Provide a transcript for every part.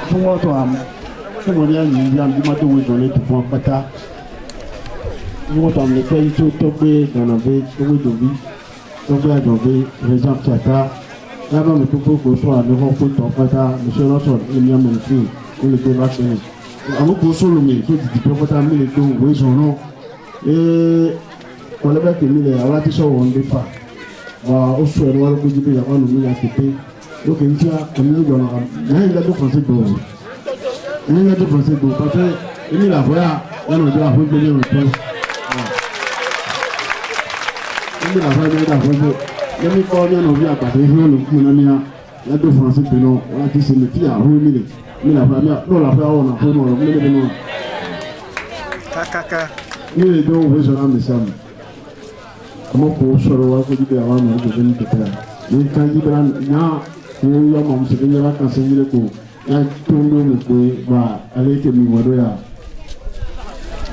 Tunggu tu kemudian yang di mata wujud itu pun pata. Tunggu tu le kai tu tobe dan abe tunggu dobi tobe adobe rezam chata. Lama itu pun kusuah ni hok pun top pata. Mesti nasor ini yang mungkin ini tu lagi ni. Aku kusuh lumi tu di pata ni tu wujud kalau betul ni le awak tu seorang depa. Wah usuh ni walau kujibi yang anu ni akibat. Donc il y a un million de français pour il y a de français pour parce que il la voix on doit revenir le temps il la voix de la voix il me connaît on vient pas de le monania il y a de français pour nous on a dit c'est le qui a remis il la voix non la voix on a pour nous le non kaka il donc on veut se rendre ça comment pour se revoir que du avant on de venir te faire mais quand il prend ko ya mam se kenya la kan sengile ko ya tondo me ko ba ale ke mi wado ya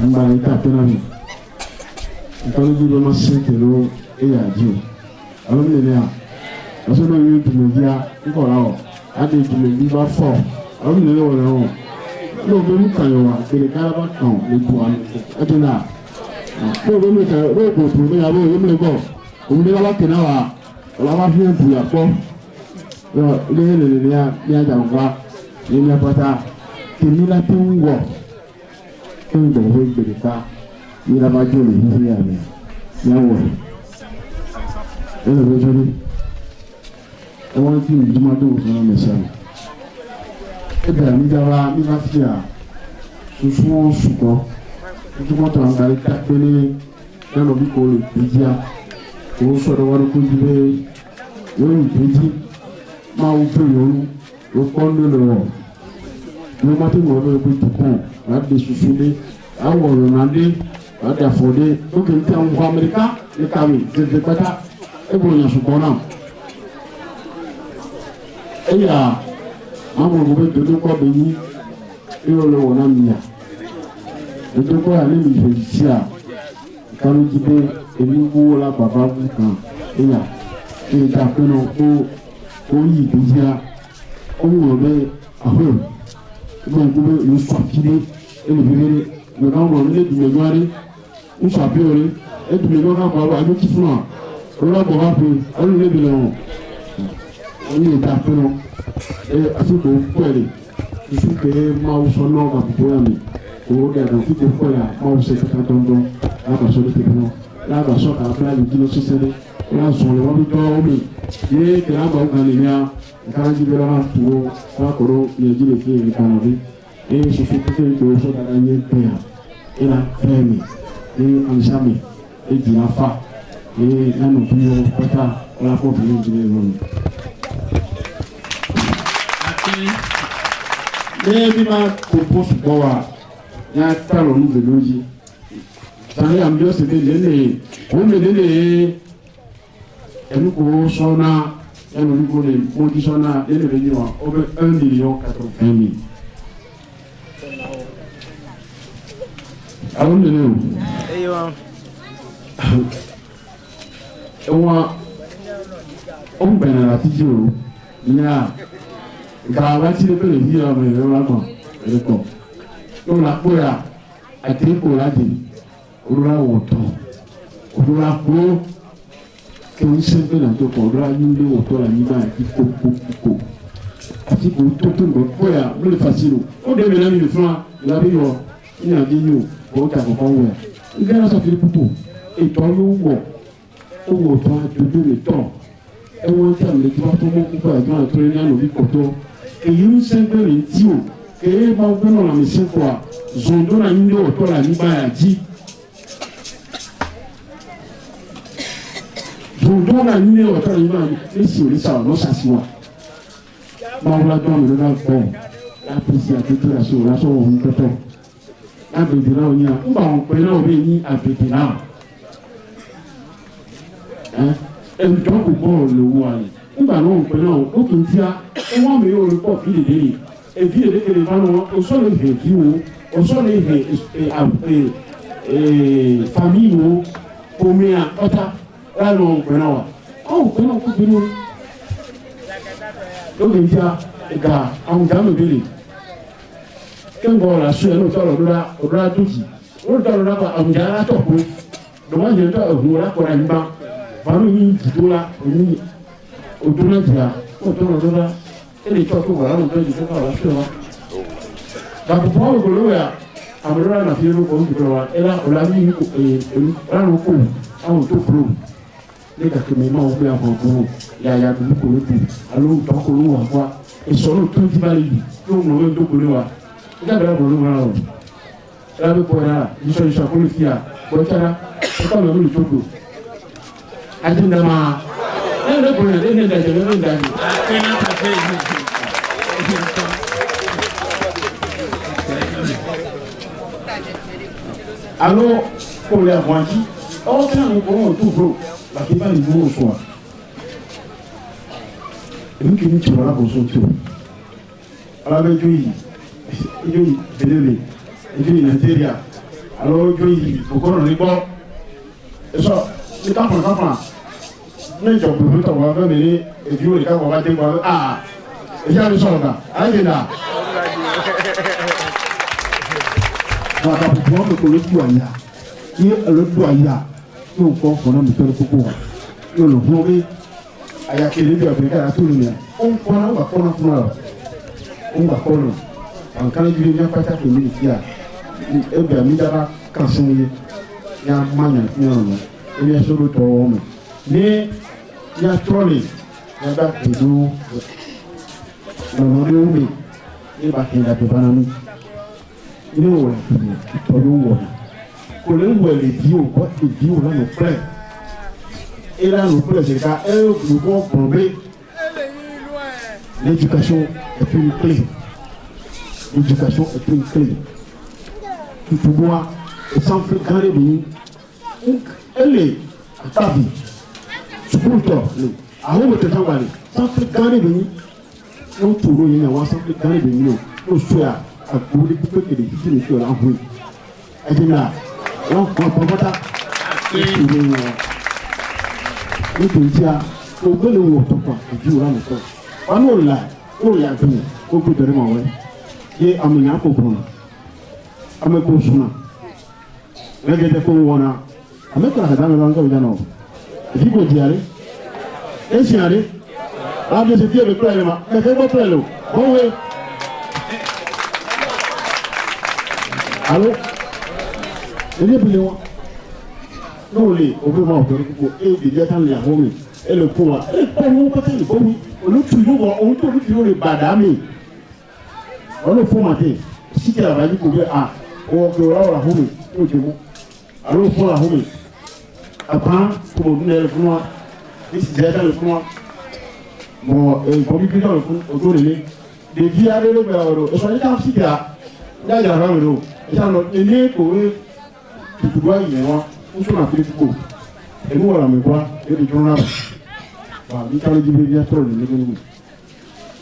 mba ni ta pena mi ko ni do ma se te lo e ya ji alo mi le ya aso no yu tu me dia ko la o ade tu me bi ba fo alo mi le o le o no be mu kan yo wa ke le ka ba kan le tu an ade na ko be mi ka ro ko tu me ya bo yo mi le ko o mi le ba ke na wa la ba fi en ya ko le ya jangwa ni ya pata kimila tungo tungo webeleka ni la majoli hivi ya ni ya wo ele bejoli e won ti njuma do so na mesana e da mi dawa mi na fia susu suko njuma to angale takele na no bi ko le bijia o so ro waru ku jibe yo ni biji ma o pe yolu o kondo lo no mati mo lo ku tukun la de susule awo ro na de la da fode o ke nta o America le kami de pata e bo nya supona e ya ma mo go be do ko be ni e o lo wona miya e do ko ale mi fe sia kan jibe e ni wo la baba bu kan e ya e ta ko no ko oyi bija owo be aho mo ngube yo swapile ele bibere no na mo le du memoire un swapile e du memoire ka ba ajo kifuna o la ko ba pe o le bi lo o ni ta pe no e asiko kwele isu ke ma o so no ga bo ya mi o de do fi te kwela ma o se ka tondo la ba so le te no la ba so ka bla ni kilo sesere la so le wa bi to o mi ye ke aba uganinya kanji bela na tuo kwa koro ye jile ke ni kanabi e susu ke do so da nye pea ila premi e anjami e diafa e nanu bio pata la ko bi jile ron ati le bi ma ko posu bowa ya talo nu veloji tani ambio se de lele o me lele enu ko sona enu ni ko le mo di sona ele be niwa o be 1,80,000,000 alon de no eyo ewa o be na la ti o nya ga ba ti le pele hira me la ko ele ko no la ko ya ati ko la di o la woto o la ko que un sempre na to kodra yule woto la nyima iko ati ko to ngo ya no le facile o de me na mi flan la bi yo ina di yo o ta ko we ngara sa fili puto e to lu wo to a do le to e won ta le ti ba to mo ku pa gan to ni anu bi ko to e yun sempre ni ti o ke ba o no la mi se kwa zondo na yule woto la nyima ya ji zondo na yule woto la nyima e si o le sa no sa si wa ma wala do mi na ko la prisia tutu la so won to to abedina onya ngba won pe na obi ni abedina en to ko bo le wo ani ngba no pe na o kin ti a e won mi o le po fi de e fi de ke le fa no o so le he fi wo o so le he famille wo o mi a ota la no pe na wa o pe na ko bi no donc il y a gars en gamme bili quand on la suit nous tolo dora tuki on tolo là en gars to ko do ma je to ho la ko ra nba ba no ni dola ni o dola ja o tolo dora ele to ko ba no to ji ko la suit wa ba ko ko lo ya amrora na fi ro ko ndu wa ela o la ni ko ran ko awon to pro le ka ke me ma o pe afon ko ya du ko lo tu alo to ko lo wa kwa e so lo tu ti bali yo mo lo do ko lo wa ga bra bo lo wa o la be ko ya ni so ko lo fia bo tara ko lo lo to ko ajinda ma e le ko le ne da je le da ni ke na ta fe alors pour les voitures on tient un bon tout bro la qui va nous soir et nous qui nous tirons la bourse tout alors avec lui belele et l'intérieur alors lui pourquoi on est bon et ça c'est quand ne job pour toi on va venir et puis on est quand on va dire ah et il y a le son là allez là waka pour me coller tout aya qui le doya nous confondons le faire beaucoup nous le voulons aya qui les bien tout le monde on va prendre on va prendre en quand il vient pas ta famille qui a et bien mi dara quand c'est ya manya non il y a sur le tour mais il y a trop les il y a pas de tout non non et bah il a pas banani ilé wò ìtọ́jú wò kò lè wò lè di o kò lè di o lánàá pẹ́lẹ̀ et lánàá pẹ́lẹ̀ c'est ká ẹ lè kọ́ pọ̀nbé l'éducation est une clé l'éducation est une clé tutubuwa esanfiri kan de bi ele atabi sukuu tɔ le awo bɛ tɛtɛ wale sanfiri kan de bi n'o toro yin na wa sanfiri kan de bi yin n'o so ya. A pour les people qui décident de faire l'envoi. Et bien là, on comprend pas ça. Nous disons, on veut le voir tout quoi. Et puis on a le corps. On nous l'a, on l'a vu. On peut te demander. Et on m'a compris. On m'a compris. On m'a dit qu'on a. On m'a compris dans le langage de nos. Et puis qu'on dit allez. Et si allez. Ah mais c'est bien le plein là. Mais c'est pas plein là. Bon oui. Allô? Et les bilans, nous les, on veut voir et les gens les arômes, et le pouvoir, et pour nous, peut-être, bon, on nous tue, on nous les badami. On nous formaté. Si tu as dit pour ah, on va la home, on dit bon. Alors, pour la home. Après, pour nous donner le pouvoir, et si j'ai dans le pouvoir, bon, et pour lui dans le pouvoir, autour de lui, des vies à l'élo, et soyez dans le site là, là, il y a un euro. Et ça, notre aîné, tu dois y aller, on se l'a fait tout. Et nous, on l'a mis quoi? Et les journaux. Voilà, il y a des bien trop de l'économie.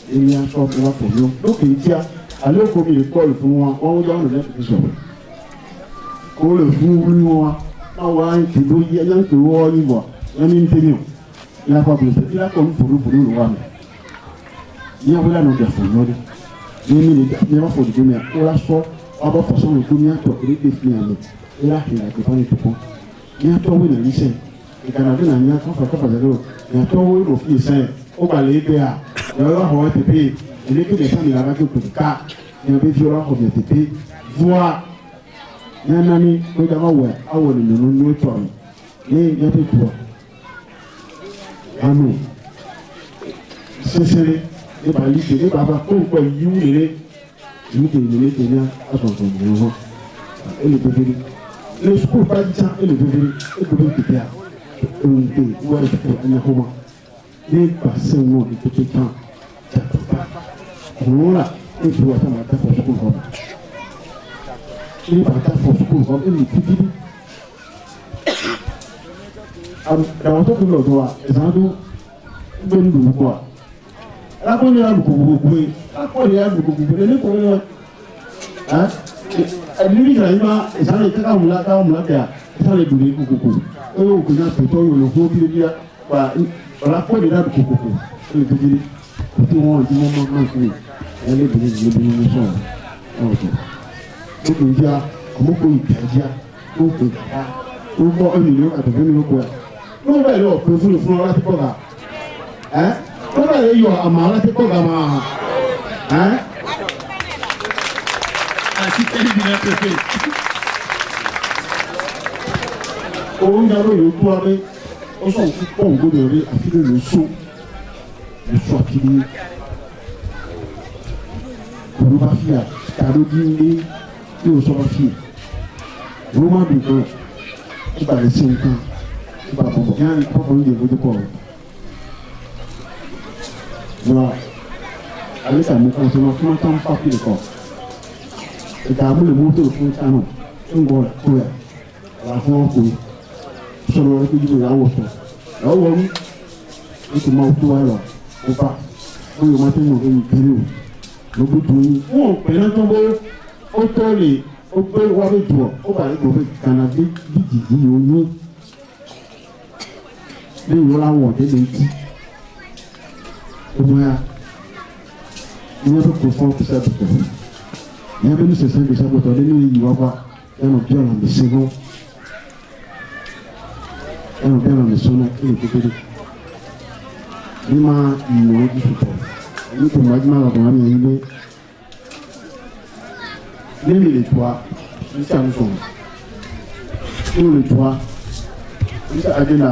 Et il y a un sort de la pour nous. Donc, il y a, allez au commis l'école pour moi, on va dans le net de son. Qu'on le fout, nous, on va un kilo, il y a un kilo, il y a un intérieur. Il a pas plus. Il a comme pour nous, le voir. Il y a voilà nos gars pour nous. Il y a un faux de demain. On l'a sort. On va forcer le premier tour et les défis en fait. Et là, il y a que pas les tout. Il y a toi, oui, le lycée. Et quand on a vu la mienne, quand on fait pas de l'eau, il y a toi, oui, le fils, on va les aider à. Il y a là, on va te payer. Il y a que des gens, il y a là que pour le cas. Il y a des violents, on vient te payer. Voir. Il y a un ami, regarde, ouais, ah ouais, nous, toi. Et il y a des toi. Ah non. C'est serré. Et par l'idée, et par rapport à quoi il y a nous qui nous mettons à son nom et le bébé le secours pas dit ça et le bébé qui perd on peut voir le fait à Yahoma les passés au nom de tout le temps on l'a et puis on va faire un secours comme il va faire un secours comme et le petit dans le temps que l'on doit les ando ben nous quoi la première fois que vous pouvez la première fois que vous pouvez le connaître hein lui il a ça les cas on l'a là ça les douler coucou eux on connaît plutôt le gros qui dit quoi la première fois que vous pouvez le petit Kuti wọn di wọn máa fún mi ẹlẹ́bìnrin ìdílé bí wọ́n sọ̀rọ̀ ọ̀dọ̀ ó kò jẹ́ ọmọkò ìtajà ó kò jẹ́ ó gbọ́ ènìyàn àtọ̀fẹ́ mi ó kọ́ ẹ̀ ló bẹ̀rẹ̀ lọ pé fún ọ láti kọ́ ga ẹ́ ló bẹ̀rẹ̀ yọ àmọ́ láti kọ́ ga máa hàn ẹ́. àti tẹ́lẹ̀ bí wọ́n pèsè. òun yàrá yóò tó wa pé ó sọ̀rọ̀ fún pọ́ùn gbọ́dọ̀ rí àfihàn ló so àkìlì olùbá fìyà tàbí díndé yóò sọ̀rọ̀ fìyà ìwọ́n má dùn kan ìgbà rẹ̀ sí nǹkan ìgbà bọ̀bọ̀ kí á ní pápá oúnjẹ lójú kọ̀ ọ́ lọ́wọ́ àlẹ́kà mú kan sọ́nà fún ọtọ́ ń pàpì kọ̀ ìgbà àmúlẹ̀ mọ́tò fún sánà tó ń bọ̀ tó yà wà fún ọkùnrin sọ̀rọ̀ rẹ̀ kójú ìyá wọ̀ sọ̀ ìyàwó wọ̀nyí ó ti máa tó wáyà ó bá ó yọ mọ́tò mọ̀ lórí ìgbéró lóbi tó yín wọn ò pè náà tó bó ó tó lè ó gbé wá lè jù ọ ó bá lè gbòòfé kànáà bí jìjì oyún lè yọ láwọn ọ̀dẹ́ lè jí ọmọ ya ìyẹn tó kò fún ọ́fíìsì àbùkù ìyẹn bí ní sẹ̀sẹ̀ ń gbèsè àbùkù ọ̀dẹ́ ní ìyí wá bá ẹnu bí ọ̀nà mi sí wọn ẹnu bí ọ̀nà mi sọ náà kí ni kékeré ní máa ìwọ ojú fìtọ̀ ní kò máa jùmọ̀ àgbà wọn yẹn lé ní mi lè tó a ní sàn sọ̀rọ̀ ní mi lè tó a ní sàn àdínà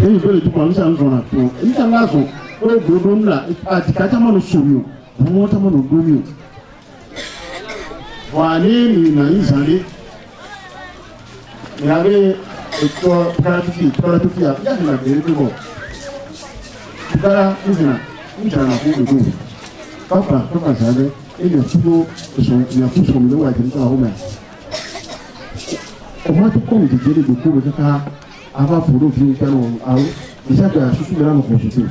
ní ìbéèrè tó kọ̀ ní sàn sọ̀rọ̀ àpò ní sàn láàsùn ó gbogbo ńlá àti kájà máa lọ sọ̀rọ̀ yòó àwọn wọ́n tá máa lọ gbómi o wà ní ìrìnà ìsàlẹ̀ ìyàwó ètò káràtúfì àbíjáde náà bèrè pé bọ̀ ìdára ìsìnà ìjànà fún ìgbò pápá pápá sáré èèyàn fúnlọ ìyàfún sọ̀rọ̀ lọ́wọ́ àti nípa àwọn ọmọ ọmọ tó kọ́ òjèjì lè gbogbo rẹ̀ ká afáfòrò fi ń kẹ́nu àwọn ìṣàgbà ṣùṣù mìíràn kọ̀ ṣùṣù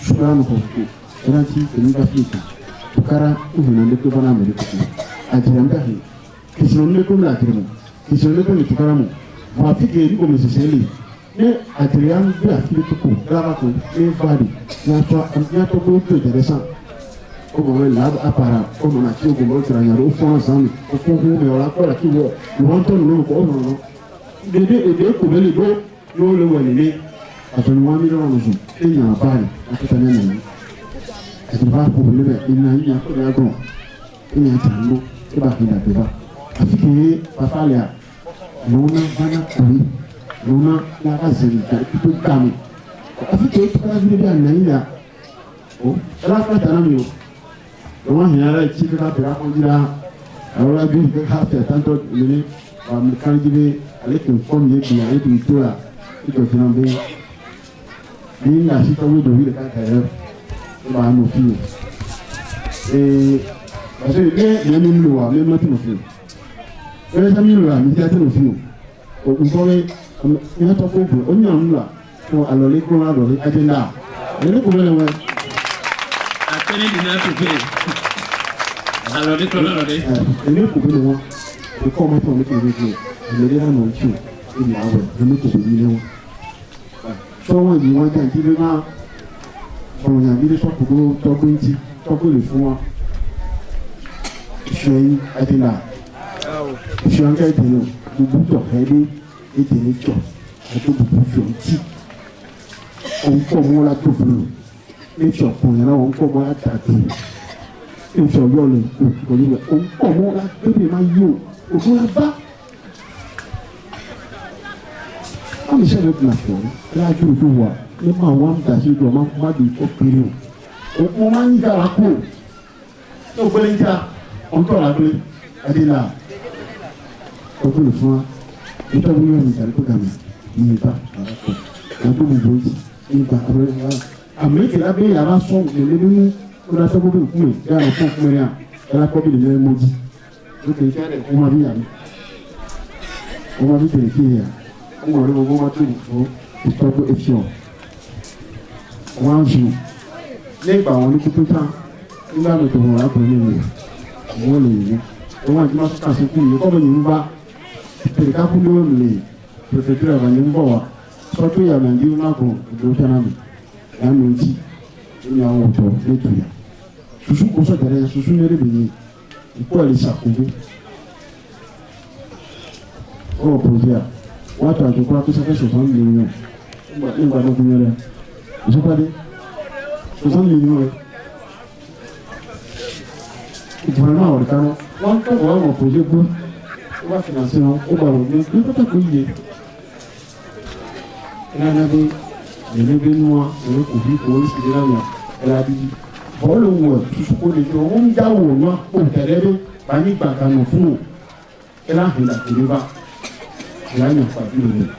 ṣùgbọ́n kò kò ìrántí èmi bá fi ìta bukara ìhùnà lẹ́kọ́ bá náà mẹ́lẹ́ kòkó àjẹrẹ ń bá yìí kìsìrò lẹ́kọ́ ní àjẹrẹ mọ̀ kìsìrò lẹ́kọ́ ní tukara mọ̀ wọ́n á fi kẹ́ ẹ̀rí omi ṣẹṣẹ́ lè ní àjẹrẹ yà ń gbé àfihàn tó kù gíláàbà kò ní báàlì yàtọ̀ bó tó ìjẹrẹ sàn ó bọ̀ wẹ́n làbà àpàrà ó mọ̀ náà kí o gbọ̀ngàn tìrà yàrá ó fọ́n sàn mí ó fọ́n fún mi ọ̀rá kọ́ra kí wọ́ ìwọ́n tó nínú kọ́ ọ̀nà ọ̀nà dédé èdè kò mẹ́lẹ̀ bó yóò lé wẹ̀ nílé àtọ̀nìwọ́n mílíọ̀nù sùn èèyàn báyìí akíta ní ẹ̀nà yìí ẹ̀sìn bá kò wọlé bẹ̀ ìnà yìí akọ̀rẹ́ agbọ̀n èèyàn tà ń lọ tó bá fi dàbí bá àfi kéé pàfàlẹ̀ à lọ́nà bánà kùrí lọ́nà lára zẹ̀rì ìgbà tó gbà mí àfi kéé tó bá fi dé àná yìí yà ó ẹ̀rọ afẹ́ tà náà mi o lọ́wọ́ hìn ara ẹ̀kí kíkà bẹ̀rẹ̀ akọ́jìlá àwọn arábí kíkà fẹ̀ tàǹtọ̀ lórí àmì kánjíbé alẹ́kùn fọ́ọ̀mù yẹn gbìyànjú alẹ́kùn tó yà ìjọsìn náà bẹ́ẹ̀ ni na si tɔwɔ do wili kaka yɛ ɔba ano fi o parce que ne mi lo wa ne ma ti no fi o ɛyɛ sɛ mi lo wa mi ti a ti no fi o nkɔrɔ n yà tɔ ko bo o nya nu la ko alɔle ko alɔle agenda ɛyɛ ne ko bɛ lɛ wɛ. akɛnɛ di na to pe alɔle ko alɔle. ɛyɛ ko bɛ lɛ wɔ o kɔ ma tɔ ne ko bɛ fi o ɛyɛ de yà nɔ fi o ebi awɛ ɛyɛ ko bɛ yi lɛ wɔ. Sọ́wọ́n yìí wọ́n jẹ́ ìdílé náà ọ̀rọ̀ yàn bí sọ́kù tó tọ́gbé ń ti tọ́gbé lè fún wọn. Ìṣe ẹ̀dínlá ìṣe ọ̀gá ìdílé gbogbo tọ̀ ẹ̀dí ìdílé jọ ẹ̀dí gbogbo fi ọ̀n tí. Òun kọ́ mọ́ la tó bolo ètò ọ̀kùnrin náà òun kọ́ mọ́ la dàgbé ètò ọ̀yọ́ lè kó lè òun kọ́ mọ́ la bébè máa yí o òun la bá. Wọ́n ṣe lè gbà fún láàjú òdu wa nípa àwọn àmúdàsí ìlú ọmọ akọ́mọdé ọ̀pẹ̀rẹ̀ o. Òkú máa ń yára kú tó gbélé ń já ọ̀ntọ́ làgbélé ẹ̀dínlá ọ̀gbọ́n fún wa nítorí wọ́n yóò ní ìtàrí tó gàmì ní ìbá àbákọ̀ ẹ̀gbọ́n mi bò yìí nígbà abẹ́rẹ́ wa. Àmì ìkìlá bẹ́ẹ̀ yàrá sọ ìlú nínú ọ̀dà tó gbogbo ìkú mi yàrá fún fún mi à yàrá kọ́ bí lè lẹ́ mọ́jú lókè ìkẹ́rẹ̀ ọmọ bí yàrá ọmọ bí tẹ̀lé kí yàrá wọ́n rí gbogbo wọn tó fún ìtọ́jú etí ọ̀ wọ́n á zù nígbà wọn ní kúkú tán nígbà tó wọn lápẹ̀lẹ́ rẹ̀ wọ́n lè yìí wọ́n àti máa sọ́kà sí kúrò yìí kọ́ bẹ́ẹ̀ yìí ń bá ìpèrè ká kúndé wọn lè pẹ̀fẹ̀tìrì àbàyè ń bọ̀ wá sọ́tún ìyá nàìjíríà náà kò ìdúró tẹ́lá mi ìyá mi ń tì ni àwọn ọ̀tọ̀ lẹ́tọ̀ yà susu kò sọ jẹrẹ susu ní ẹrẹ́bì yìí ikú ẹ̀ lè ṣàkóso ọ̀rọ̀ pòlìtì à wọ́n àtọ̀ àjọkọ́ akẹ́sàkẹ́ sọ̀tàn lè yàn nígbà tó kún yẹn rẹ̀ ìṣèpàdé sọ̀tàn lè yàn rẹ̀ ìjọba náà wọ̀rẹ̀ kánú wọ́n tó wọ́n pòlìtì gbó ó bá fìnàṣẹ́ wọn ó gbà wọ́n ní pátákó yìí ìlànà bí ẹ̀lẹ́bí nua ẹ̀lẹ́ kò fi kò ń sì lánà ẹ̀lá bí bọ́ọ̀lù wọ̀ susukó lè fi wọ́n ń já wọ̀ náà kó tẹ̀lé bí bá ní gbàgbọ́n fún un ẹ̀lá hìlà kìlí bá ìlànà pàdé rẹ̀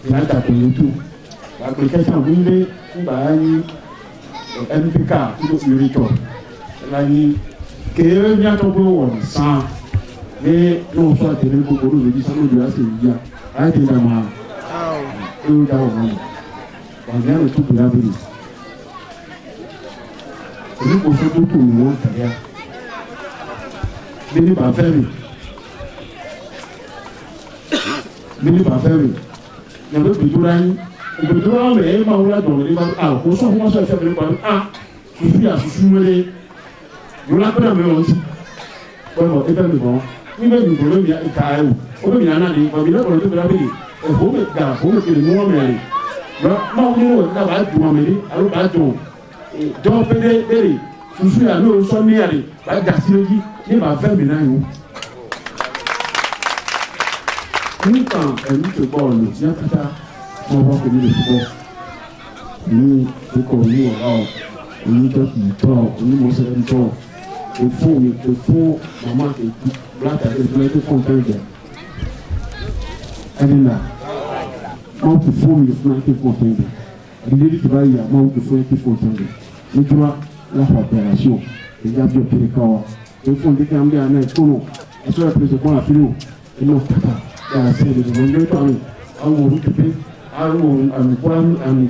ìlànà kò lè tó àpèkẹ́sàn fún lé ńgbà ní npk tó yọrí tọ̀ ẹ̀lá ní kéré ní àtọ́gbọ́ wọ̀ sàn ní lóòótọ́ àtẹ̀lé gbogbo olóògbé sánúdù láti ìyá láti ìdá máa ń dá ọ̀rọ̀ mọ̀ wàgbé àrùn tó gbé lábẹ́rẹ́ oníkóso tó tò ní wọ́n tẹ̀lé bí ní bá fẹ́ rìn bí ní bá fẹ́ rìn yàtọ̀ gbèdúrà yín gbèdúrà rẹ̀ ẹ̀ máa wúlá dọ̀rọ̀ nípa àkóso fún wọn sọ ìfẹ́ mi nípa susu yà susu wẹ́rẹ́ yóò lápẹ́rẹ́ mi wọ́n ti pẹ̀lú ẹgbẹ́ mi kàn níbẹ̀ mi kò lómi ìka ẹ̀ wò olómi yàrá ni bàbí lẹ́kọ̀ọ́ tó gbé lábẹ́rẹ́ ẹ̀fọ́ mi gà fún mi kiri mú wọn mẹ́rin máa ń mú wọn bá dùn wọn mẹ́rin àlọ́ bá dùn jọ́ péré péré susu yà ní o sọ ní yàrá bá gà sí lójú ní bá fẹ́ mi náà yìí nípa ẹ̀mí tó bọ̀ ọ̀nà ní akátá wọn wọ́n kò ní lè fọ́ ní ikọ̀ ní ọ̀rá ọ̀ onídọ́kì tọ́ onímọ̀ọ́sẹ̀ ń tọ́ efo mama eku blata efo ete fún kẹrìndà ẹni nà máa kú fún mi fún ete fún kẹrìndà ìdílé tí báyìí à máa kú fún ete fún kẹrìndà níjúwa láfa bẹ̀rẹ̀ sí o ìjà bí òkèrè ká wa efo ndékè àmì àná ìkónò ẹ̀sọ́ ẹ̀pẹ̀sẹ̀ fún àfihàn inú kàtà yàrá sí ẹ̀dẹ̀ lọ́wọ́ ndé tó àmì àwọn òru kété àwọn àmì kúrá àmì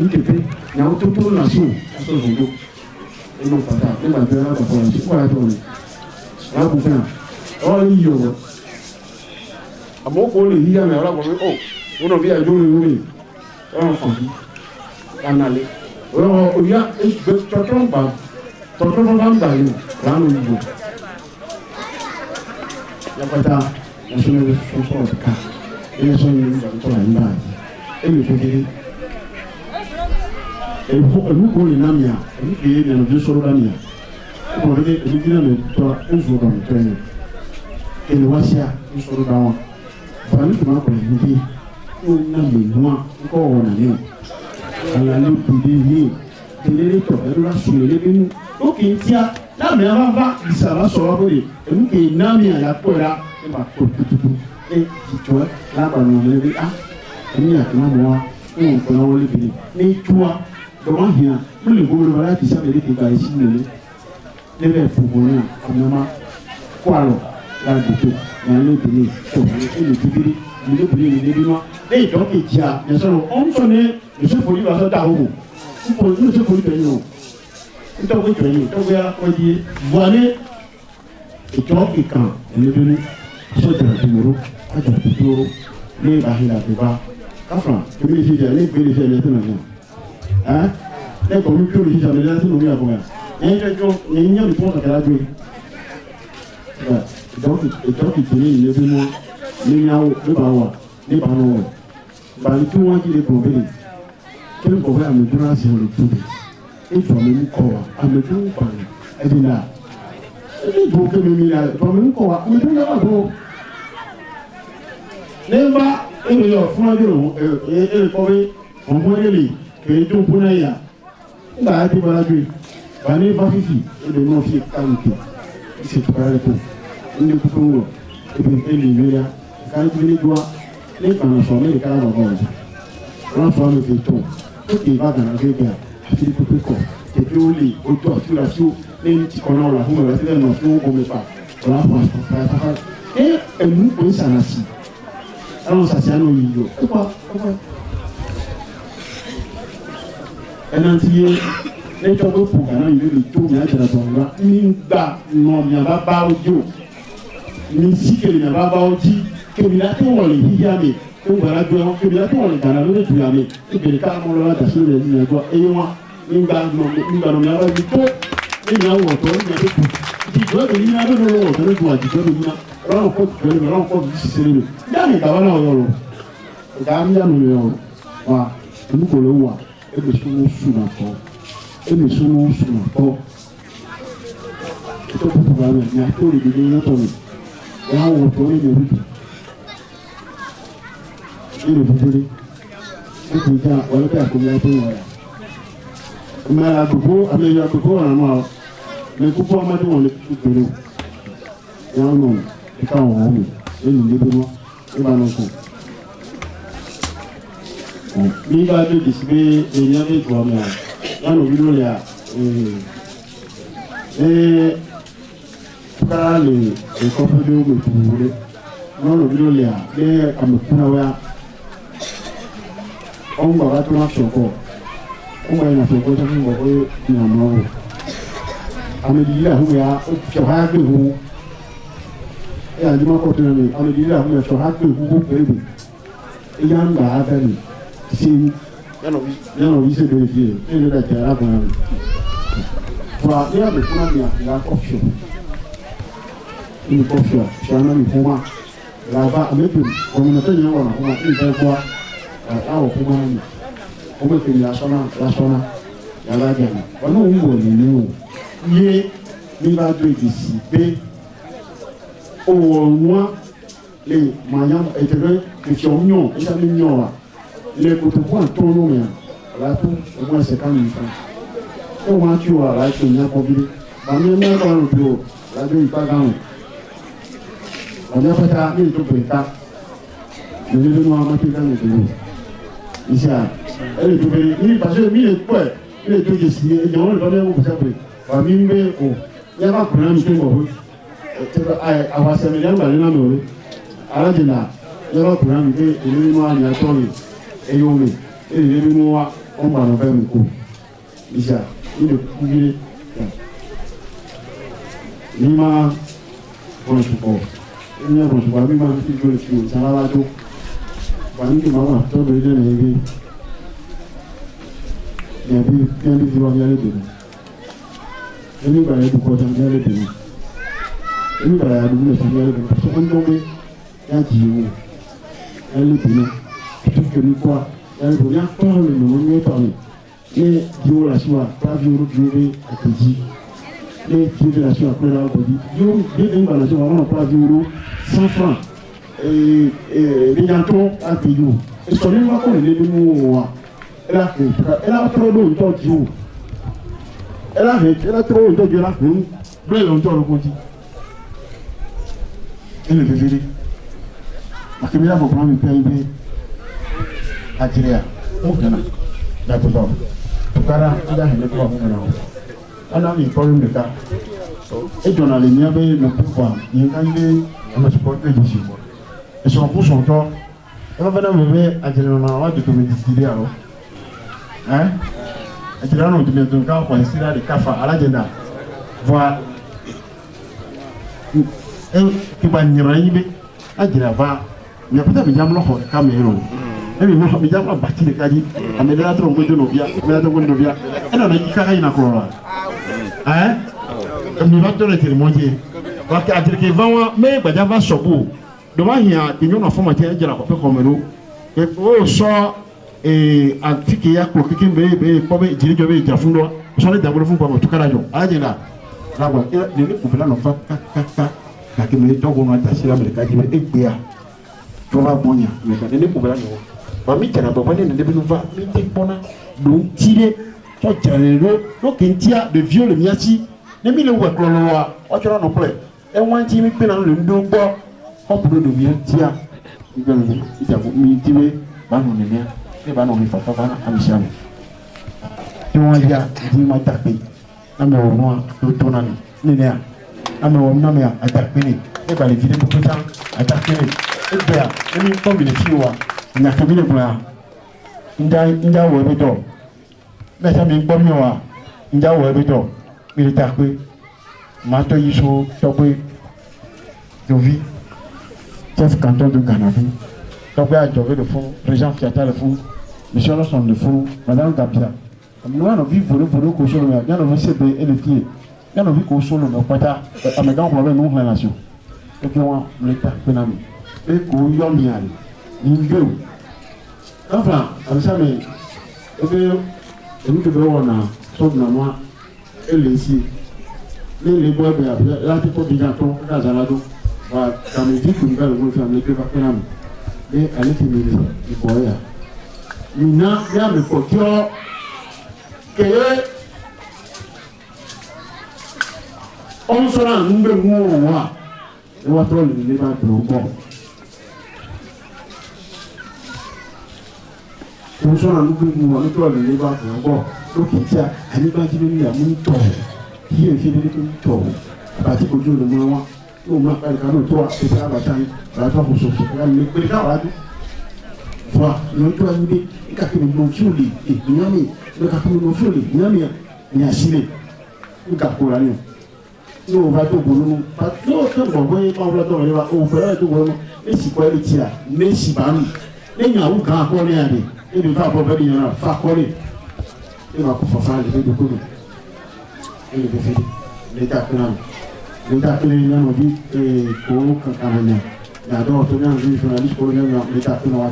nkété yàrá tó tó nà sí o ẹ̀sọ́ ìfòdó inú kàtà nígbà tí wọ́n bá fọ́ ẹ̀ sípò àtọ̀ rẹ̀ lákùnfẹ́ à ọ́ yí ọ̀rọ̀ àmọ́ kò lè yíyá mi àwọn àgbọ̀n ó wọn náà bí ẹjọ́ rẹ̀ wúrẹ̀ ọ̀rọ̀ fọ̀bí kanalẹ̀ ọ̀rọ̀ òyà tọ̀tọ̀ bá ń gbà yìí lánà ìbò yàpẹta national transport ká ẹ̀yẹ sọ́yìn ní ìgbà tó wà ní báyìí ẹ̀mí kékeré ẹ̀mí kò lè nà mìà ẹ̀mí kéé ní ẹ̀mí sọ̀rọ̀ dà mìà ẹ̀mí kéé ẹ̀mí kéé ní tọ́ ẹ̀sùn ọ̀dọ̀ mi tẹ́lẹ̀ ẹ̀mí wá sí à ń sọ̀rọ̀ dà wọn fani tuma kɔni nfi ko na le nua nkɔ wɔna ne alali bide ye kelele tɔ ɛdora suyele bi nu o kì í tia n'amɛ ava va bisaba sɔrɔ ko de emu kì í nami a ya kpɔ ya e ma kó tututu e titɔ lagbanu ɔmɛ bi a ɛmi yà kama mɔ wa e ŋun kɔnɔ wọlé bi ne tua dɔgɔ hìnà mo le gbogbo ba la ti sábɛ de ti ka esi lele ne bɛ fufunu ya ɔmɛma kó alɔ la doto n'ale bile tó ele bibiri ele bile ele bi ma ne yi dɔn ke jia ne sɔrɔ ɔn sɔ ne muso foli ba sɔ da o mo muso foli bɛ yen o n tɔgɔ jɔ yen tɔgɔ ya kɔji ye buwane ìjọ ìkan ele bi ni sɔjara dumoro ajara tuturo ne ba hila ti ba kafra kemi si jɛ ne gbere si ɛlɛ tɛnɛ yan ne kɔmi kí o lè si sami lɛ sinu mi àbọ̀ yan ne yɛ jɔ ne yɛ mi tɔn kakra do ye ìjọ́kì tó ní ilé bímọ níyàwó níbàáwà níbàáwọ̀ bàálù tí wọ́n jí lè kọ̀ bẹ́ẹ̀ kí ló kọ̀ bẹ́ẹ̀ àmọ̀dúró àti ọ̀rọ̀ tóbi ètò àmọ̀mú kọ̀ wá àmọ̀dúró pààyàn ẹ̀dín náà ẹ̀dín ìbò kémi mi yà àmọ̀mú kọ̀ wá àmọ̀dúró yà wà bọ̀. nígbà ènìyàn fún ọdún èrè kọ́ bẹ́ ọ̀pọ̀ ẹ̀lẹ́ kèé tó fún náà yà nígbà á ti bọ́lá gbé bàálù fáfífì èdè náà fi káwùkì ìṣètò kárẹ́ kù ní kúkúrú ebi ẹni ìwéra kárí tí ní dúwá ní ìpànà sọ ní ìkára bàbá ọ̀dà wọn sọ ọ́nà ètò ó kì í bá dàgbà gẹ́gẹ́ àti ní pípé kọ̀ tètè ó lè ojú àtúrà tí ó ní ti kọ́ náà rà fún ìrẹsì lẹ́nu fún omi pa ọ̀là fún àfàfà ẹ ẹ̀mú kò ń sàràsì ẹ̀rọ sàṣì àná yìí yọ ẹ̀pà ẹ̀nà ti yé lẹ́tọ́ pé fò gánà yìí lè tó mi àjẹrà tó ń gbà ní gbà nà mi àbá bá ojú ní síkèlè mi àbá bá ojú kebila tó wọlé yíyá mi tó gbàrà jọ kebila tó wọlé gàrà lórí ìtura mi ìbèrè ká mọ lọ́wọ́ dàsí rẹ̀ ní ẹ̀gbọ́n eyín wọn nígbà nọmọ ẹ̀rọ ibi tó nígbà wọ̀ tó nígbà tó kù ìjọ ìbèrè yín abẹ́ lọ́wọ́ wọ̀ tó ní ju àjùjọ́ mi yín ọlọ́run kọ́ jùlọ mi ọlọ́run kọ́ jù sísè mi yáàmì ìgbàwọ́ náà yọrọ ìgbà mi yáàmì yọrọ wa olùkọ́ wà ebi sunu sunu akọ ebi sunu sunu akọ tó kúkú bá mi ní akó lè dìde yẹn tọ̀ mi ẹ̀ á wọ̀ tó ní ìlú tó ìlú fúnfúnni ó kì í já ọlọ́pàá àkómi àti ìwà yà mẹ àdùkú àmì àdùkú wà nínú àwọn lè kúkú ọmọdé wọn lè kúkú gbèrè o wọn nù ìka wọn wọn mi ẹni lébi wọn ìbá nù kù bí bá dé dì sí pé èèyàn lè tù ọmọ yà wọn òbí lórí à kára lè ẹkọ fúnlé ó gbèsè wúlé wọn òbí lórí à lé àmì kúnra wá ọmọ bàbá tó wá sọkọ ọmọ yẹn nàfẹ kọjá fún bọ pé ní àmọ wò àmì ìdílé àhùn yà sọha gbé hu ẹ àdìmọ kọtù náà mi àmì ìdílé àhùn yà sọha gbé hu kó péré bì ìyá ń bà á fẹ mi sí yànnà bí sèdè fi ẹ ẹ lè dàjà àbọ̀nà mi fúra ní àmì fúnra mi àfìyà kọfíọ ní kọfíọ ṣàánà mi fún wa làbá àmì ètò ọmọnàtẹ yẹn wà nà fún wa ní ìfẹ́ fún wa àwọ̀ fún wa mi ọmọ ìfẹ́ yasọ́nà yàrá jẹ̀mọ̀ ọ̀nà òun wò ní ní o yé nígbà tó èdè sí pé òwòrán lè màyà ẹ̀jẹ̀rẹ̀ ìfẹ́ ọ̀nyọ̀ ẹ̀jẹ̀ mi yọ̀ wá lè kótó fún àtúnú mi àlàtú ọgbọ́n ẹsẹ̀ ká mi fún ó wọn á tí o àlàtú ní akọ́bílẹ̀ bàmí ẹ̀ mẹ́rin ọ̀rùn tó o lábẹ́ ìpá gáwọn ọ̀dẹ́ pẹ́ta ní ìtòkò ìta lórí lórí wọn máa tẹ́lẹ̀ nìkan iṣẹ́ ẹ̀ lè tó bẹ̀rẹ̀ ní ìpàṣẹ mi lè pọ̀ ẹ̀ lè tó jẹ sí ẹ̀jẹ̀ wọn lè bá mẹ́wọ́n kọ̀ọ̀ṣẹ́ pé bàmí ń bẹ́ o yẹ bá kùnà mi tó ń bọ̀ pé àwọn asẹ̀mí yẹn gbà nínú àmì òwe alájìnà yẹ bá kùnà mi pé èmi mímú àmì àtọ́ mi ẹ̀yọ́ mi èmi mímú wa wọ́n gbà lọ́fẹ́ mi kú iṣẹ́ ilé kúkúrẹ́ ní máa wọ́n ṣùpọ̀ ní ẹ̀rọ ṣùpọ̀ àbí máa fi gbọ́dọ̀ fi òṣà rárá tó wà ní kí màmá tó bẹ̀rẹ̀ dẹ́nà ẹgbẹ́ ẹbí bí ẹbí ti wá ní alẹ́ dènà ẹbí ìgbà yẹn dùkọ̀ ọjà ní alẹ́ dènà ẹbí ìgbà yẹn dùkọ̀ ọjà ní alẹ́ dènà tó ń dọ́gbé yá jì í wò alẹ́ dènà tó kẹ́mi kọ́ alẹ́ dènà yá tọ́ ọ̀rọ̀ ìnáwó ní ẹ̀tọ́ rẹ̀ ní diwo la si wa pàfi woro diwo bɛ a tɛ ji ne diwo bɛ la si wa kúrẹ́ la o di diwo den den ba la si wa wọn pàfi woro 100 francs ɛɛdiyantɔ a tɛ yi o sɔni wa kò lè lé mu wa ɛlà fɛ ɛlà tɔrɔ do ntɔ di o ɛlà fɛ ɛlà tɔrɔ ntɔ di ɛlà fɛ bɛɛ lɛ ntɔ lɛ ko di ɛlɛ fɛfɛɛrɛ akébíyà fɔ kúrò mi pɛ yi bɛ a jiriya o gana dàtò lọ. Tukara ada hene kwa mwana ho ana mi kɔrɔ mi ka e jɔna le nya bɛ no pufa yin kan le ama support e jisi e so ko so to e ba na bebe a jere na wa de to mi disiri aro a jere na o de to ka kwa sira de kafa ala jenda va e ki ba nyira yi be a jere va mi pata mi jam lo ho ka me ro ebi mo mi jama bati de kaji amedela tro ngo jono bia me da ngo bia ena na yika ina ko mi va tole tele moje wa ka atirike vanwa me gbaja va sobu do ma hia de nyo na forma te jira ko pe ko mero e o so atike ya ko kikin be ko be jiri jo be jafundo so le dabolo fun ko mo tukara jo ajena rawa ni ko bela no fa ka ke me to go no ta sira me kaji be egbea to va bonya me ka ni ko bela no mami jana baba ne de binu va mi te pona do tire to jana no kentia de vieux le miasi ne mi le wa klolowa o chora no ple e wan ti mi pe na le ndo gbo o pro do bien tia ngalo ija ko mi tiwe ba no ne ne e ba no mi fa na amisiam to wa ya di ma takpe na me wo no do to na ni ne a na me wo na me a takpe ni e ba le vide ko ta atakpe ni e bia e mi ko bi le tiwa nya kabile kwa nja wo ebe to na sa mi gbo mi wa nja wo ebe to mi ta pe ma to yi so to pe do vi chef canton de Ganavi, donc à Djové de fond, Régent Fiata de fond, Monsieur Lawson de fond, Madame Gabia. Nous avons vu voler qu'au sol, nous avons vu CB et les pieds. Nous avons vu qu'au sol, nous avons pas à mes grands problèmes, nous, la nation. Et puis, on l'État, Penami. Et qu'on y a mis à l'île. Enfin, comme ça, mais. Et puis, nous devons avoir, sauf moi, et les ici. Les bois, là, tu peux bien attendre, là, j'en ai d'autres. Quand je dis que nous allons faire les deux Penami. Et elle est émirée, il faut aller. Maintenant, il y a mes potes. On sera un nombre de mois. Et on va trouver le débat de l'eau. On sera un nombre de mois. On va trouver le débat de l'eau. Donc, il y a un débat qui est un mouton. Qui est fait de mouton. À partir du jour de mois, on va faire le cadeau. Toi, c'est ça la bataille. La toi, pour se faire le cas. Voilà, nous avons dit que nous avons fait nous avons fait nous avons signé. Nous avons fait nous avons tout pour nous. Parce que nous avons fait nous avons fait tout pour nous. Et si quoi il tire, mais si pas nous. Et nous avons grand corps et nous avons fait des faire coller. Et nous avons fait des documents. Et nous avons fait l'État pénal. L'État pénal nous dit que pour Cameroun. Il y a d'autres journalistes pour l'État pénal.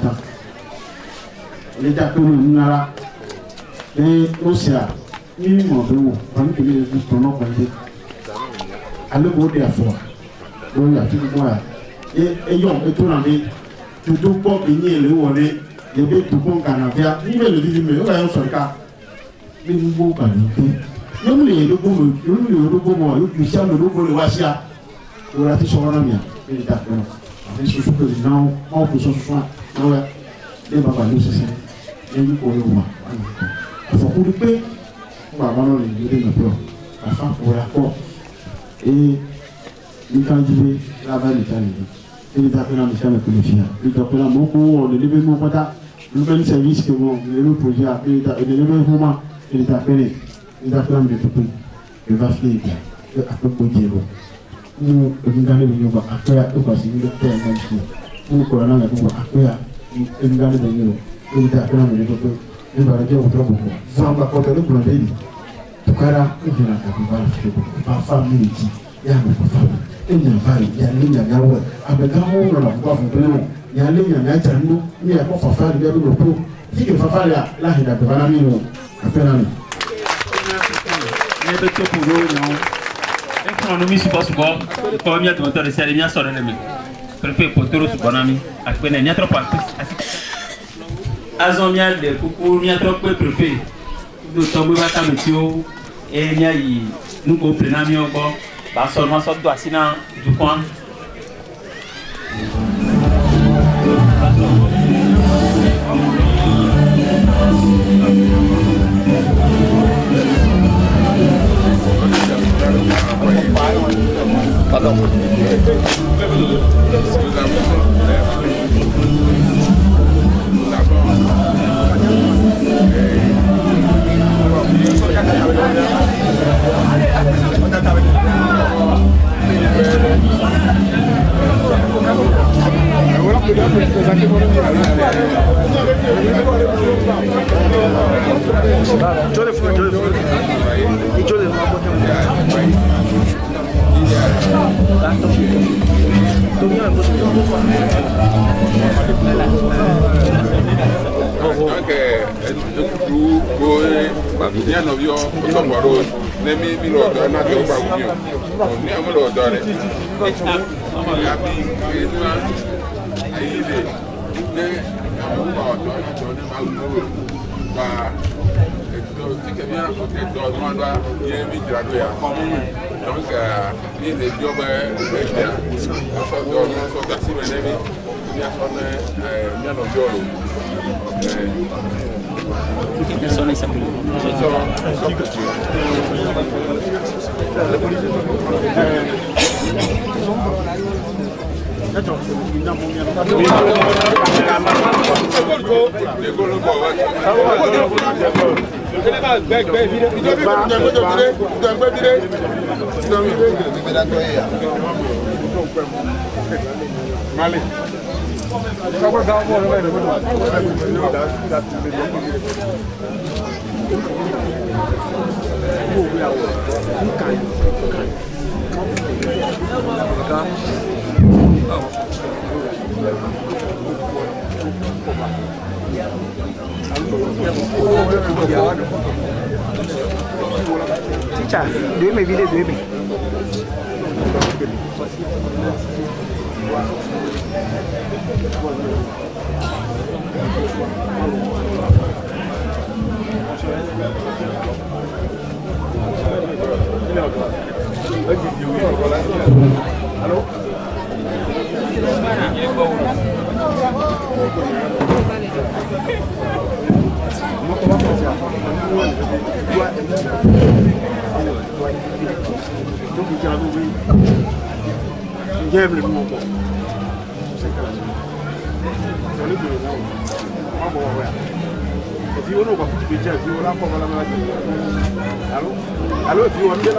L'État que nous avons et aussi à minimum de vous, parmi les justes non comptés. À le mot de la foi. Donc, il y a tout le monde. Et ayant tout l'année, tout pour venir le voler, et bien tout pour Canavia, il veut le dire, mais on va y sur le cas. Mais nous ne pouvons pas le nous les deux pour nous, nous sommes le logo de Wassia. Nous avons sur la mienne, l'État que nous. Avec ce que nous avons, on peut se soigner. Les papas nous c'est ça. Et nous pour le voir. Il faut couper. On va avoir les deux de plomb. La femme pour l'accord. Et nous quand je vais là-bas l'Italie. Et les appels en Michel et les filles. Les appels en beaucoup, les événements contact, le même service que vous, les projets, et les événements, et les appels en de tout pays. Le va faire bien. Et après pour dire, nous gagnons le niveau après, nous passons le temps de même chose. Nous courons la boue après. Et nous gagnons le niveau. Et nous appelons le niveau. Et nous allons dire au travail. Sans ma porte de blonde. Tout cas là, nous venons à la famille. Il y a une femme. Il y a une femme. Il y a une femme. Avec un mot, on a pas fait de nom. Il y a une femme. Il y a pas femme. Il y a une femme. Si que femme là, là, il a pas la mine. Appelle à nous. Il y a tout pour nous. Et quand nous missions pas souvent, comme il y a tout le temps de ces liens sur les mains. Préfet pour tout le monde. Après, il y a trop pas. Azomial de coucou, il y a trop peu préfet. Nous tombons à ta météo et il y a nous comprenons mieux encore. Bah seulement ça doit assis dans du coin. Pardon. Teacher, do me video, do me. Allô? Allô, tu vas me dire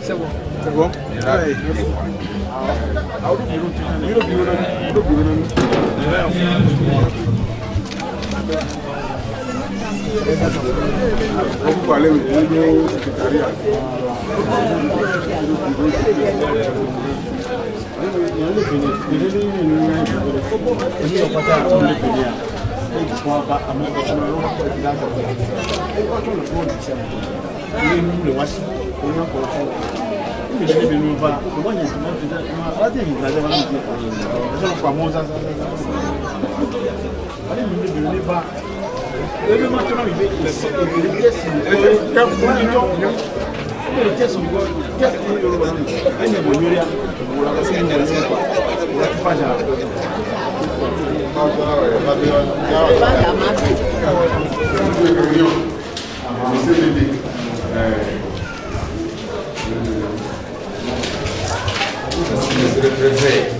c'est bon. C'est bon? Vous parlez au secrétariat. Le préfet,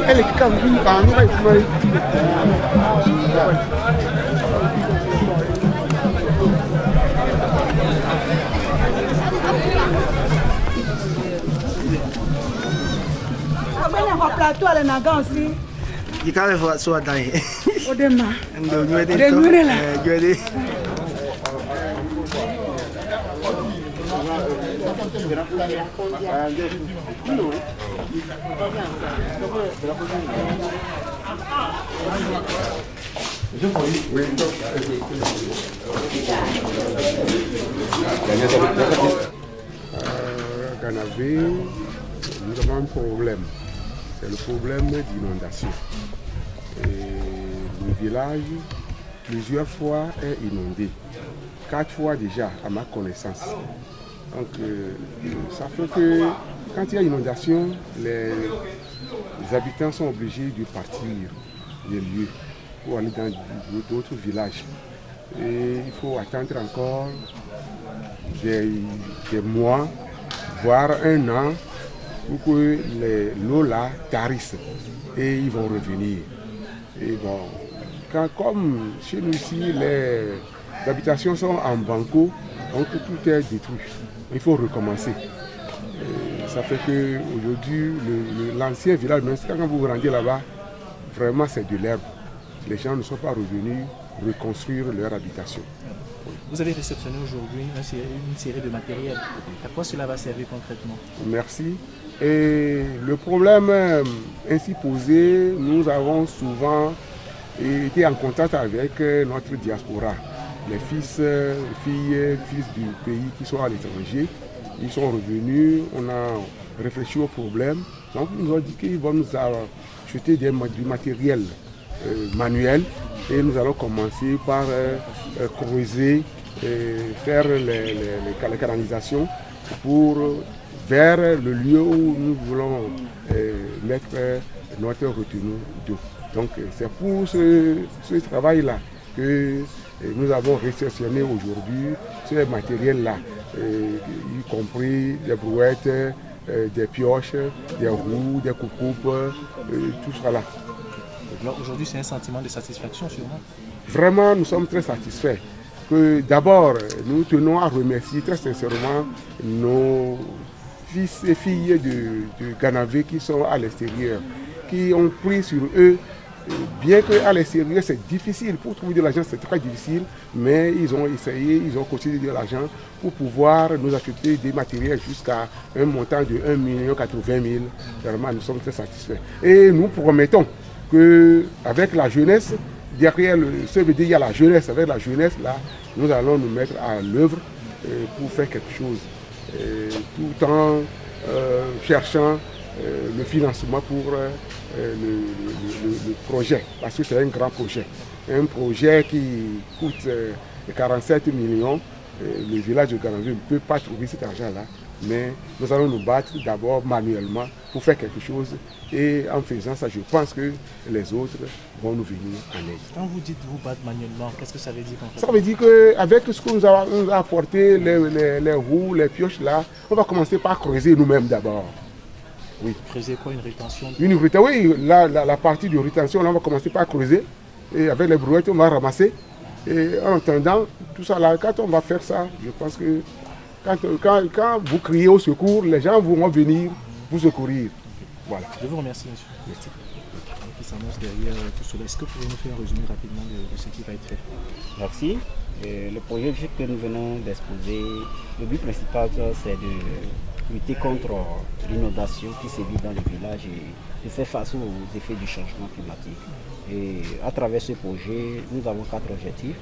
Elle est comme une par nous. plateau à l'anaga aussi. Il quand même soit dans. Au demain. Nous avons un problème. C'est le problème d'inondation. Le village, plusieurs fois, est inondé. 4 fois déjà, à ma connaissance. Donc, ça fait que quand il y a inondation, les habitants sont obligés de partir des lieux pour aller dans d'autres villages. Et il faut attendre encore des mois, voire un an, pour que l'eau là tarisse et ils vont revenir. Et bon, comme chez nous ici, les habitations sont en banco, donc tout est détruit. Il faut recommencer. Et ça fait qu'aujourd'hui, l'ancien village, même quand vous vous rendez là-bas, vraiment c'est de l'herbe. Les gens ne sont pas revenus reconstruire leur habitation. Vous avez réceptionné aujourd'hui une série de matériel. À quoi cela va servir concrètement? Merci. Et le problème ainsi posé, nous avons souvent été en contact avec notre diaspora. Les fils, filles, fils du pays qui sont à l'étranger, ils sont revenus, on a réfléchi au problème. Donc ils nous ont dit qu'ils vont nous acheter du matériel manuel et nous allons commencer par creuser, faire les canalisations vers le lieu où nous voulons mettre notre retenue d'eau. Donc c'est pour ce travail-là que nous avons réceptionné aujourd'hui ce matériel-là, y compris des brouettes, des pioches, des roues, des coucoupes, tout ça là. Aujourd'hui, c'est un sentiment de satisfaction sûrement? Vraiment, nous sommes très satisfaits. D'abord, nous tenons à remercier très sincèrement nos fils et filles de Ganavé qui sont à l'extérieur, qui ont pris sur eux, bien qu'à l'extérieur c'est difficile, pour trouver de l'argent c'est très difficile, mais ils ont essayé, ils ont continué de l'argent pour pouvoir nous acheter des matériels jusqu'à un montant de 1 080 000. Vraiment, nous sommes très satisfaits. Et nous promettons qu'avec la jeunesse, derrière le CVD, il y a la jeunesse. Avec la jeunesse, là, nous allons nous mettre à l'œuvre pour faire quelque chose, tout en cherchant le financement pour le projet, parce que c'est un grand projet. Un projet qui coûte 47 millions. Le village de Ganavé ne peut pas trouver cet argent-là, mais nous allons nous battre d'abord manuellement pour faire quelque chose, et en faisant ça, je pense que les autres vont nous venir en aide. Quand vous dites vous battre manuellement, qu'est-ce que ça veut dire concrètement? Ça veut dire qu'avec ce que nous avons apporté, les roues, les pioches là, on va commencer par creuser nous-mêmes d'abord. Oui. Creuser quoi? Une rétention? Une rétention, oui, la partie de rétention, là, on va commencer par creuser, et avec les brouettes, on va ramasser. Et en attendant, tout ça là, quand on va faire ça, je pense que quand vous criez au secours, les gens vont venir vous secourir. Voilà. Je vous remercie, monsieur. Merci. Qui s'annonce derrière tout cela. Est-ce que vous pouvez nous faire un résumé rapidement de ce qui va être fait? Merci. Le projet que nous venons d'exposer, le but principal, c'est de lutter contre l'inondation qui sévit dans le village et de faire face aux effets du changement climatique. Et à travers ce projet, nous avons 4 objectifs: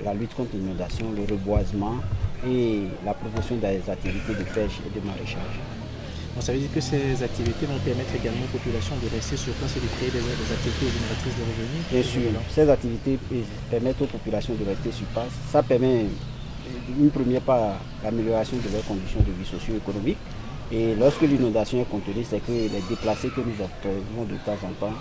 la lutte contre l'inondation, le reboisement et la promotion des activités de pêche et de maraîchage. Donc ça veut dire que ces activités vont permettre également aux populations de rester sur place et de créer des activités génératrices de revenus? Bien sûr, ces activités permettent aux populations de rester sur place. Ça permet une première part l'amélioration de leurs conditions de vie socio-économique. Et lorsque l'inondation est contenue, c'est que les déplacés que nous obtenons de temps en temps,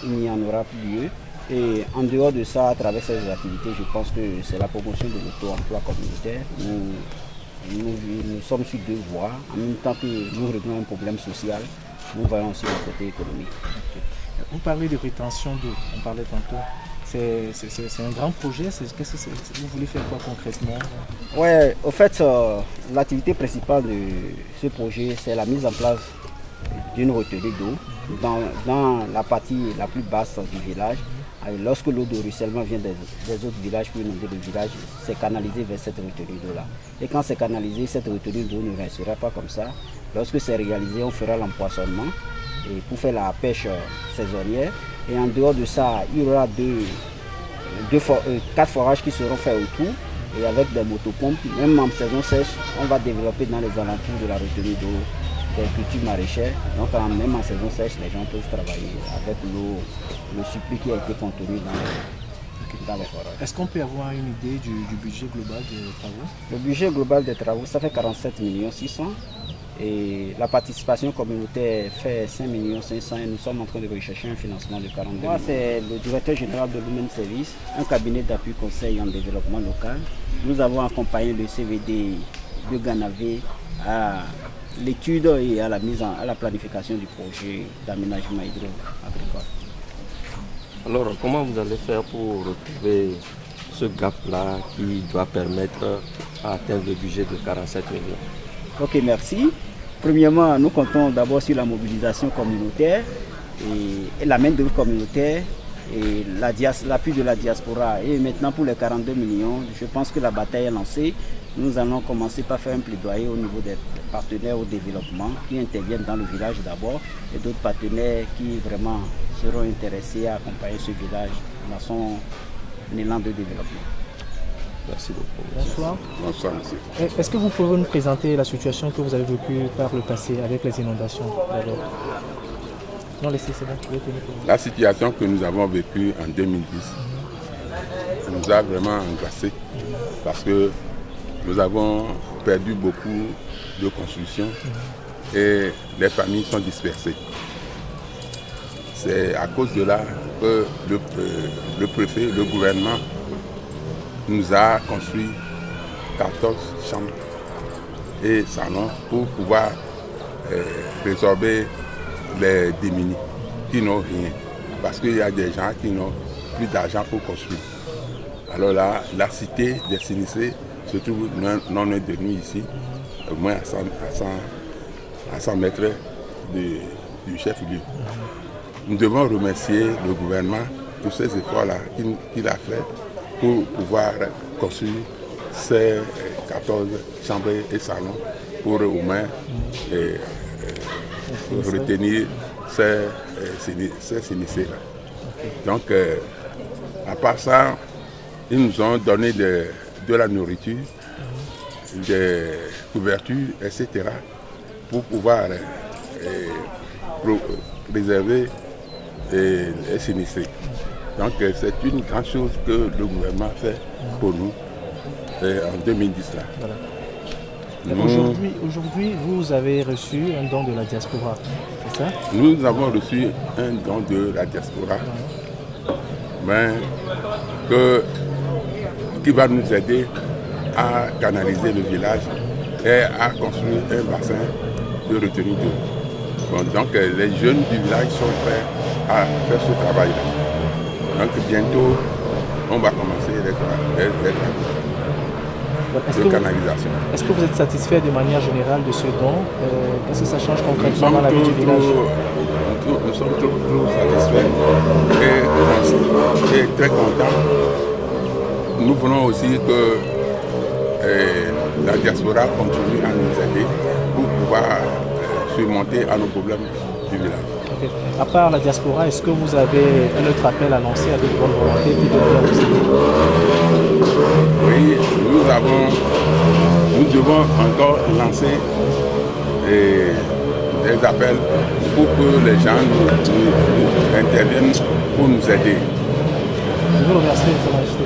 il n'y en aura plus lieu. Et en dehors de ça, à travers ces activités, je pense que c'est la promotion de l'auto-emploi communautaire. Nous sommes sur 2 voies. En même temps que nous réglons un problème social, nous voyons aussi le côté économique. Vous parlez de rétention d'eau, on parlait tantôt. C'est un grand projet. Vous voulez faire quoi concrètement? Oui, au fait, l'activité principale de ce projet, c'est la mise en place d'une retenue d'eau dans la partie la plus basse du village. Et lorsque l'eau de ruissellement vient des autres villages pour inonder le village, c'est canalisé vers cette retenue d'eau-là. Et quand c'est canalisé, cette retenue d'eau ne restera pas comme ça. Lorsque c'est réalisé, on fera l'empoisonnement et pour faire la pêche saisonnière. Et en dehors de ça, il y aura 4 forages qui seront faits autour. Et avec des motopompes, même en saison sèche, on va développer dans les alentours de la retenue d'eau des cultures maraîchères. Donc même en saison sèche, les gens peuvent travailler avec l'eau, le surplus qui a été contenu dans les forages. Est-ce qu'on peut avoir une idée du budget global des travaux? Le budget global des travaux, ça fait 47 600 000. Et la participation communautaire fait 5 500 000 et nous sommes en train de rechercher un financement de 42 000. Moi, c'est le directeur général de l'Human Service, un cabinet d'appui conseil en développement local. Nous avons accompagné le CVD de Ganavé à l'étude et à la planification du projet d'aménagement hydro-agricole. Alors, comment vous allez faire pour retrouver ce gap-là qui doit permettre à atteindre le budget de 47 millions? Ok, merci. Premièrement, nous comptons d'abord sur la mobilisation communautaire et la main-d'œuvre communautaire et l'appui de la diaspora. Et maintenant, pour les 42 millions, je pense que la bataille est lancée. Nous allons commencer par faire un plaidoyer au niveau des partenaires au développement qui interviennent dans le village d'abord et d'autres partenaires qui vraiment seront intéressés à accompagner ce village dans son élan de développement. Merci beaucoup. Bonsoir. Bonsoir, monsieur. Est-ce que vous pouvez nous présenter la situation que vous avez vécue par le passé avec les inondations d'abord? Non, laissez, c'est bon. La situation que nous avons vécue en 2010 nous a vraiment angoissés parce que nous avons perdu beaucoup de constructions et les familles sont dispersées. C'est à cause de là que le préfet, le gouvernement nous a construit 14 chambres et salons pour pouvoir résorber les démunis qui n'ont rien. Parce qu'il y a des gens qui n'ont plus d'argent pour construire. Alors là, la cité des sinistrés se trouve non loin de nous ici, au moins à 100 mètres du chef-lieu. Nous devons remercier le gouvernement pour ces efforts-là qu'il a fait pour pouvoir construire ces 14 chambres et salons pour au moins retenir ces sinistrés-là. Donc, à part ça, ils nous ont donné de la nourriture, des couvertures, etc. pour pouvoir préserver les sinistrés. Donc c'est une grande chose que le gouvernement a fait pour nous en 2010. Là. Voilà. Aujourd'hui, vous avez reçu un don de la diaspora, c'est ça? Nous avons reçu un don de la diaspora, qui va nous aider à canaliser le village et à construire un bassin de retenue d'eau. Bon, donc les jeunes du village sont prêts à faire ce travail-là. Donc bientôt, on va commencer les travaux de canalisation. Est-ce que vous êtes satisfait de manière générale de ce don? Qu'est-ce que ça change concrètement dans la vie du village? Nous sommes toujours satisfaits et très contents. Nous voulons aussi que la diaspora continue à nous aider pour pouvoir surmonter à nos problèmes du village. Okay. À part la diaspora, est-ce que vous avez un autre appel à lancer à de bonne volonté qui devrait vous aider? Oui, nous devons encore lancer des appels pour que les gens nous interviennent pour nous aider. Je vous remercie, Excellency.